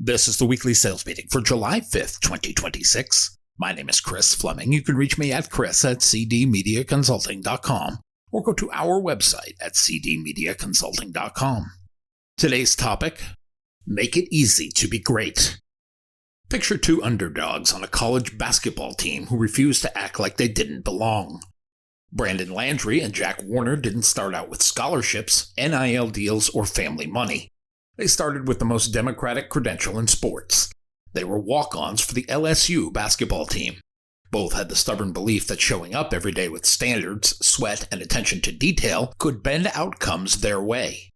This is the weekly sales meeting for July 5th, 2026. My name is Chris Fleming. You can reach me at chris@cdmediaconsulting.com or go to our website at cdmediaconsulting.com. Today's topic, make it easy to be great. Picture two underdogs on a college basketball team who refuse to act like they didn't belong. Brandon Landry and Jack Warner didn't start out with scholarships, NIL deals, or family money. They started with the most democratic credential in sports. They were walk-ons for the LSU basketball team. Both had the stubborn belief that showing up every day with standards, sweat, and attention to detail could bend outcomes their way.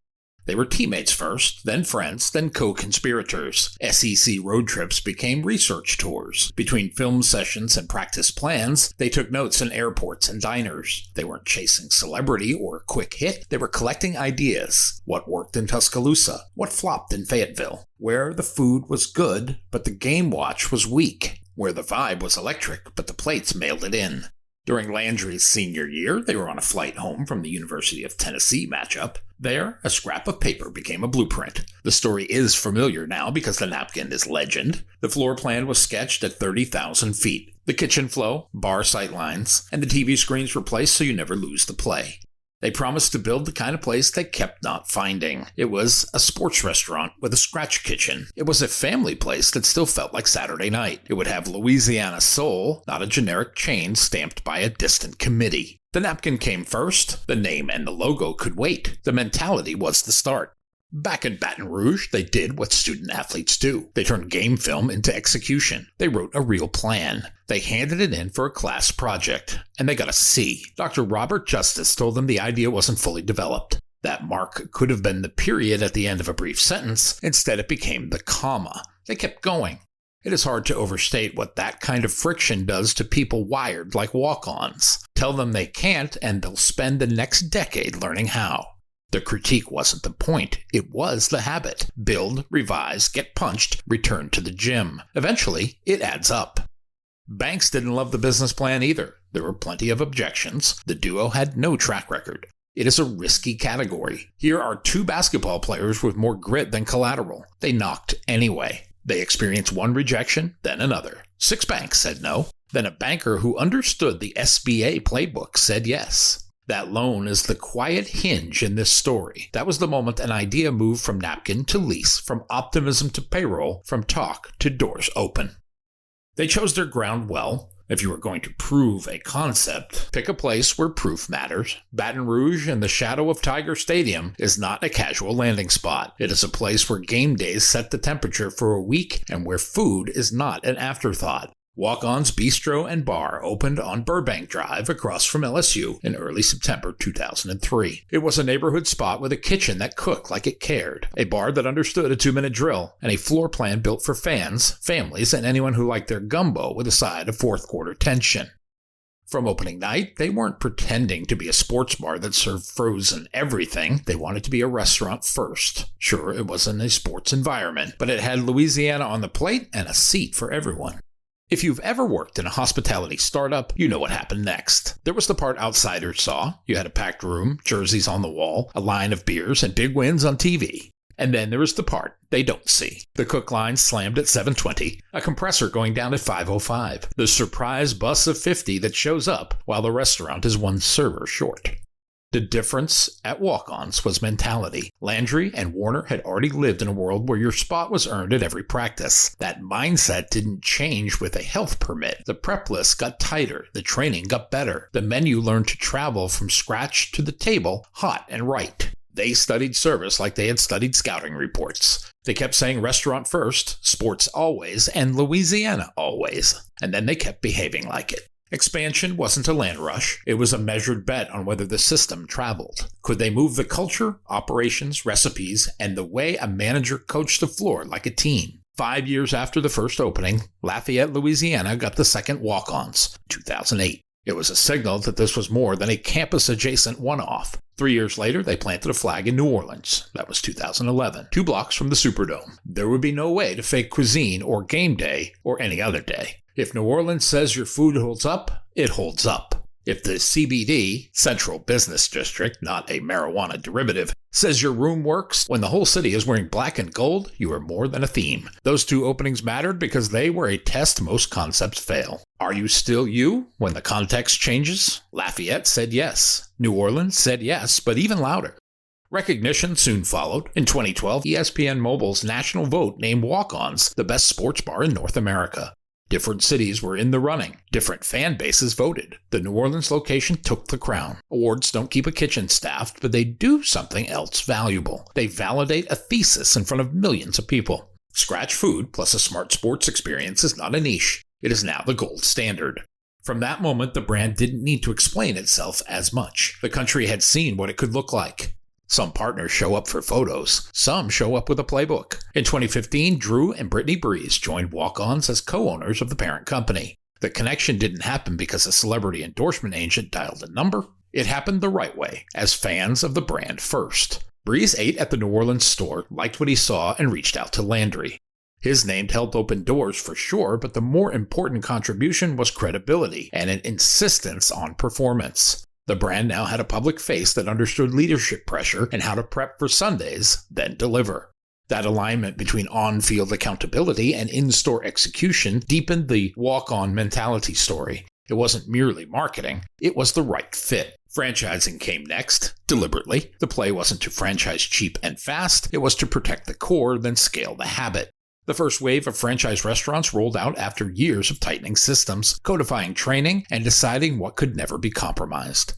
They were teammates first, then friends, then co-conspirators. SEC road trips became research tours. Between film sessions and practice plans, they took notes in airports and diners. They weren't chasing celebrity or a quick hit. They were collecting ideas. What worked in Tuscaloosa? What flopped in Fayetteville? Where the food was good, but the game watch was weak. Where the vibe was electric, but the plates mailed it in. During Landry's senior year, they were on a flight home from the University of Tennessee matchup. There, a scrap of paper became a blueprint. The story is familiar now because the napkin is legend. The floor plan was sketched at 30,000 feet. The kitchen flow, bar sightlines, and the TV screens were placed so you never lose the play. They promised to build the kind of place they kept not finding. It was a sports restaurant with a scratch kitchen. It was a family place that still felt like Saturday night. It would have Louisiana soul, not a generic chain stamped by a distant committee. The napkin came first. The name and the logo could wait. The mentality was the start. Back in Baton Rouge, they did what student athletes do. They turned game film into execution. They wrote a real plan. They handed it in for a class project, and they got a C. Dr. Robert Justice told them the idea wasn't fully developed. That mark could have been the period at the end of a brief sentence. Instead, it became the comma. They kept going. It is hard to overstate what that kind of friction does to people wired like walk-ons. Tell them they can't, and they'll spend the next decade learning how. The critique wasn't the point, it was the habit. Build, revise, get punched, return to the gym. Eventually, it adds up. Banks didn't love the business plan either. There were plenty of objections. The duo had no track record. It is a risky category. Here are two basketball players with more grit than collateral. They knocked anyway. They experienced one rejection, then another. 6 banks said no. Then a banker who understood the SBA playbook said yes. That loan is the quiet hinge in this story. That was the moment an idea moved from napkin to lease, from optimism to payroll, from talk to doors open. They chose their ground well. If you were going to prove a concept, pick a place where proof matters. Baton Rouge in the shadow of Tiger Stadium is not a casual landing spot. It is a place where game days set the temperature for a week and where food is not an afterthought. Walk-On's Bistro and Bar opened on Burbank Drive across from LSU in early September 2003. It was a neighborhood spot with a kitchen that cooked like it cared, a bar that understood a 2-minute drill, and a floor plan built for fans, families, and anyone who liked their gumbo with a side of fourth-quarter tension. From opening night, they weren't pretending to be a sports bar that served frozen everything. They wanted to be a restaurant first. Sure, it wasn't a sports environment, but it had Louisiana on the plate and a seat for everyone. If you've ever worked in a hospitality startup, you know what happened next. There was the part outsiders saw. You had a packed room, jerseys on the wall, a line of beers, and big wins on TV. And then there was the part they don't see. The cook line slammed at 7:20, a compressor going down at 5:05, the surprise bus of 50 that shows up while the restaurant is one server short. The difference at Walk-Ons was mentality. Landry and Warner had already lived in a world where your spot was earned at every practice. That mindset didn't change with a health permit. The prep list got tighter. The training got better. The menu learned to travel from scratch to the table, hot and right. They studied service like they had studied scouting reports. They kept saying restaurant first, sports always, and Louisiana always. And then they kept behaving like it. Expansion wasn't a land rush. It was a measured bet on whether the system traveled. Could they move the culture, operations, recipes, and the way a manager coached the floor like a team? 5 years after the first opening, Lafayette, Louisiana got the second Walk-Ons, 2008. It was a signal that this was more than a campus-adjacent one-off. 3 years later, they planted a flag in New Orleans. That was 2011, 2 blocks from the Superdome. There would be no way to fake cuisine or game day or any other day. If New Orleans says your food holds up, it holds up. If the CBD, Central Business District, not a marijuana derivative, says your room works when the whole city is wearing black and gold, you are more than a theme. Those two openings mattered because they were a test most concepts fail. Are you still you when the context changes? Lafayette said yes. New Orleans said yes, but even louder. Recognition soon followed. In 2012, ESPN Mobile's national vote named Walk-Ons the best sports bar in North America. Different cities were in the running. Different fan bases voted. The New Orleans location took the crown. Awards don't keep a kitchen staffed, but they do something else valuable. They validate a thesis in front of millions of people. Scratch food plus a smart sports experience is not a niche. It is now the gold standard. From that moment, the brand didn't need to explain itself as much. The country had seen what it could look like. Some partners show up for photos. Some show up with a playbook. In 2015, Drew and Brittany Brees joined Walk-Ons as co-owners of the parent company. The connection didn't happen because a celebrity endorsement agent dialed a number. It happened the right way, as fans of the brand first. Brees ate at the New Orleans store, liked what he saw, and reached out to Landry. His name helped open doors for sure, but the more important contribution was credibility and an insistence on performance. The brand now had a public face that understood leadership pressure and how to prep for Sundays, then deliver. That alignment between on-field accountability and in-store execution deepened the walk-on mentality story. It wasn't merely marketing, it was the right fit. Franchising came next, deliberately. The play wasn't to franchise cheap and fast, it was to protect the core, then scale the habit. The first wave of franchise restaurants rolled out after years of tightening systems, codifying training, and deciding what could never be compromised.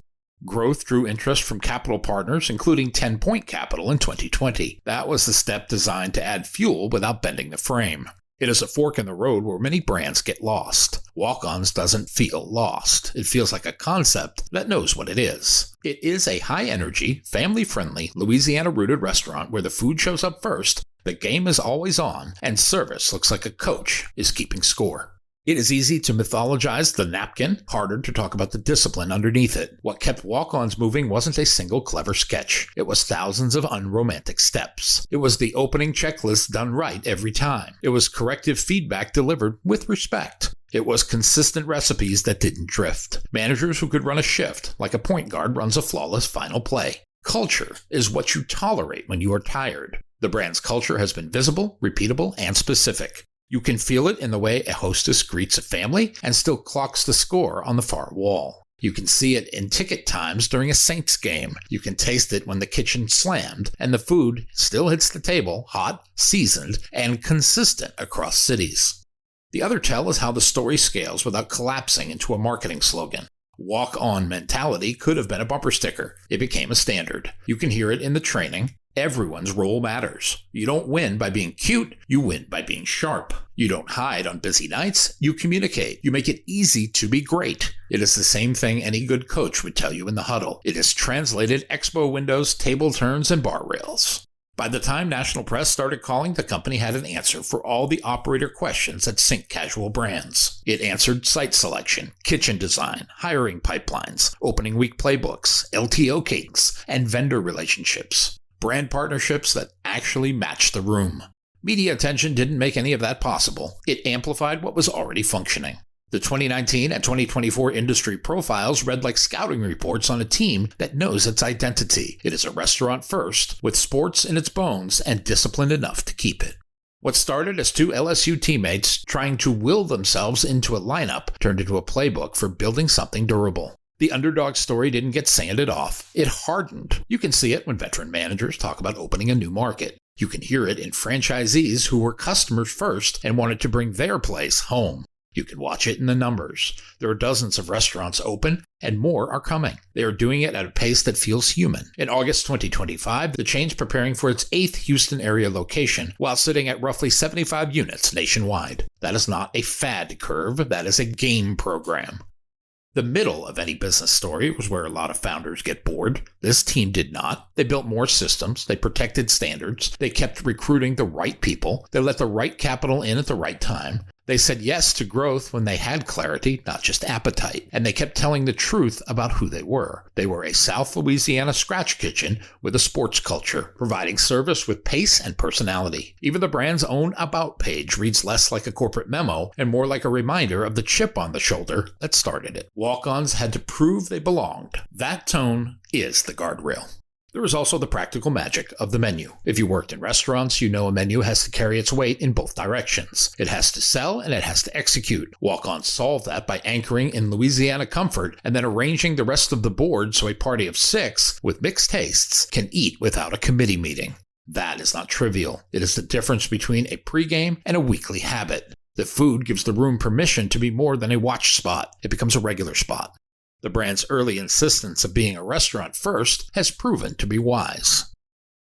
Growth drew interest from capital partners, including 10 Point Capital in 2020. That was the step designed to add fuel without bending the frame. It is a fork in the road where many brands get lost. Walk-Ons doesn't feel lost. It feels like a concept that knows what it is. It is a high-energy, family-friendly, Louisiana-rooted restaurant where the food shows up first, the game is always on, and service looks like a coach is keeping score. It is easy to mythologize the napkin, harder to talk about the discipline underneath it. What kept Walk-Ons moving wasn't a single clever sketch. It was thousands of unromantic steps. It was the opening checklist done right every time. It was corrective feedback delivered with respect. It was consistent recipes that didn't drift. Managers who could run a shift, like a point guard runs a flawless final play. Culture is what you tolerate when you are tired. The brand's culture has been visible, repeatable, and specific. You can feel it in the way a hostess greets a family and still clocks the score on the far wall. You can see it in ticket times during a Saints game. You can taste it when the kitchen slammed and the food still hits the table, hot, seasoned, and consistent across cities. The other tell is how the story scales without collapsing into a marketing slogan. Walk-on mentality could have been a bumper sticker. It became a standard. You can hear it in the training. Everyone's role matters. You don't win by being cute, you win by being sharp. You don't hide on busy nights, you communicate. You make it easy to be great. It is the same thing any good coach would tell you in the huddle. It is translated expo windows, table turns, and bar rails. By the time national press started calling, the company had an answer for all the operator questions that sink casual brands. It answered site selection, kitchen design, hiring pipelines, opening week playbooks, LTO cadence, and vendor relationships. Brand partnerships that actually matched the room. Media attention didn't make any of that possible. It amplified what was already functioning. The 2019 and 2024 industry profiles read like scouting reports on a team that knows its identity. It is a restaurant first, with sports in its bones and disciplined enough to keep it. What started as two LSU teammates trying to will themselves into a lineup turned into a playbook for building something durable. The underdog story didn't get sanded off. It hardened. You can see it when veteran managers talk about opening a new market. You can hear it in franchisees who were customers first and wanted to bring their place home. You can watch it in the numbers. There are dozens of restaurants open, and more are coming. They are doing it at a pace that feels human. In August 2025, the chain's preparing for its 8th Houston area location, while sitting at roughly 75 units nationwide. That is not a fad curve, that is a game program. The middle of any business story was where a lot of founders get bored. This team did not. They built more systems. They protected standards. They kept recruiting the right people. They let the right capital in at the right time. They said yes to growth when they had clarity, not just appetite, and they kept telling the truth about who they were. They were a South Louisiana scratch kitchen with a sports culture, providing service with pace and personality. Even the brand's own About page reads less like a corporate memo and more like a reminder of the chip on the shoulder that started it. Walk-ons had to prove they belonged. That tone is the guardrail. There is also the practical magic of the menu. If you worked in restaurants, you know a menu has to carry its weight in both directions. It has to sell and it has to execute. Walk-ons solve that by anchoring in Louisiana comfort and then arranging the rest of the board so a party of 6 with mixed tastes can eat without a committee meeting. That is not trivial. It is the difference between a pregame and a weekly habit. The food gives the room permission to be more than a watch spot. It becomes a regular spot. The brand's early insistence of being a restaurant first has proven to be wise.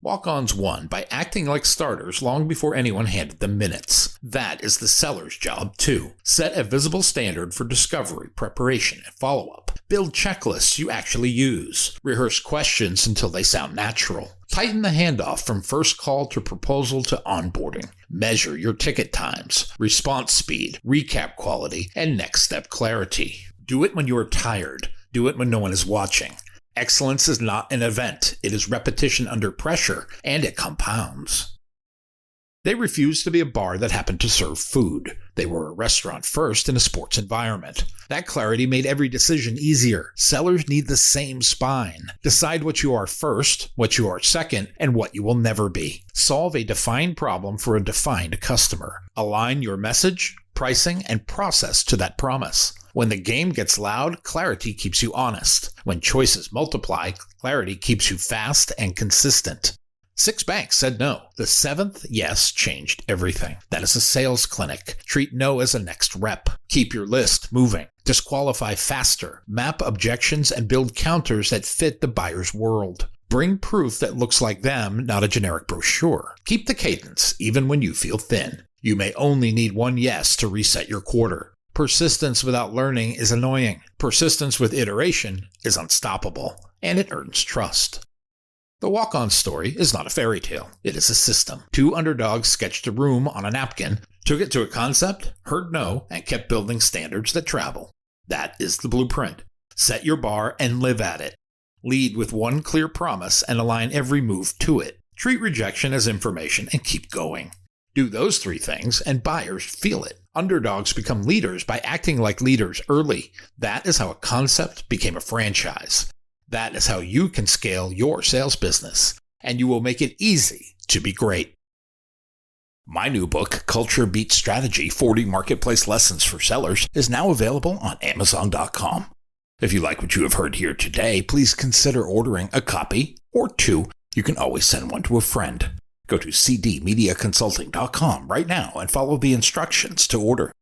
Walk-ons won by acting like starters long before anyone handed them minutes. That is the seller's job, too. Set a visible standard for discovery, preparation, and follow-up. Build checklists you actually use. Rehearse questions until they sound natural. Tighten the handoff from first call to proposal to onboarding. Measure your ticket times, response speed, recap quality, and next step clarity. Do it when you are tired. Do it when no one is watching. Excellence is not an event. It is repetition under pressure, and it compounds. They refused to be a bar that happened to serve food. They were a restaurant first in a sports environment. That clarity made every decision easier. Sellers need the same spine. Decide what you are first, what you are second, and what you will never be. Solve a defined problem for a defined customer. Align your message, pricing, and process to that promise. When the game gets loud, clarity keeps you honest. When choices multiply, clarity keeps you fast and consistent. 6 banks said no. The 7th yes changed everything. That is a sales clinic. Treat no as a next rep. Keep your list moving. Disqualify faster. Map objections and build counters that fit the buyer's world. Bring proof that looks like them, not a generic brochure. Keep the cadence, even when you feel thin. You may only need 1 yes to reset your quarter. Persistence without learning is annoying. Persistence with iteration is unstoppable, and it earns trust. The walk-on story is not a fairy tale. It is a system. 2 underdogs sketched a room on a napkin, took it to a concept, heard no, and kept building standards that travel. That is the blueprint. Set your bar and live at it. Lead with one clear promise and align every move to it. Treat rejection as information and keep going. Do those 3 things and buyers feel it. Underdogs become leaders by acting like leaders early. That is how a concept became a franchise. That is how you can scale your sales business. And you will make it easy to be great. My new book, Culture Beats Strategy, 40 Marketplace Lessons for Sellers, is now available on Amazon.com. If you like what you have heard here today, please consider ordering a copy or 2. You can always send one to a friend. Go to cdmediaconsulting.com right now and follow the instructions to order.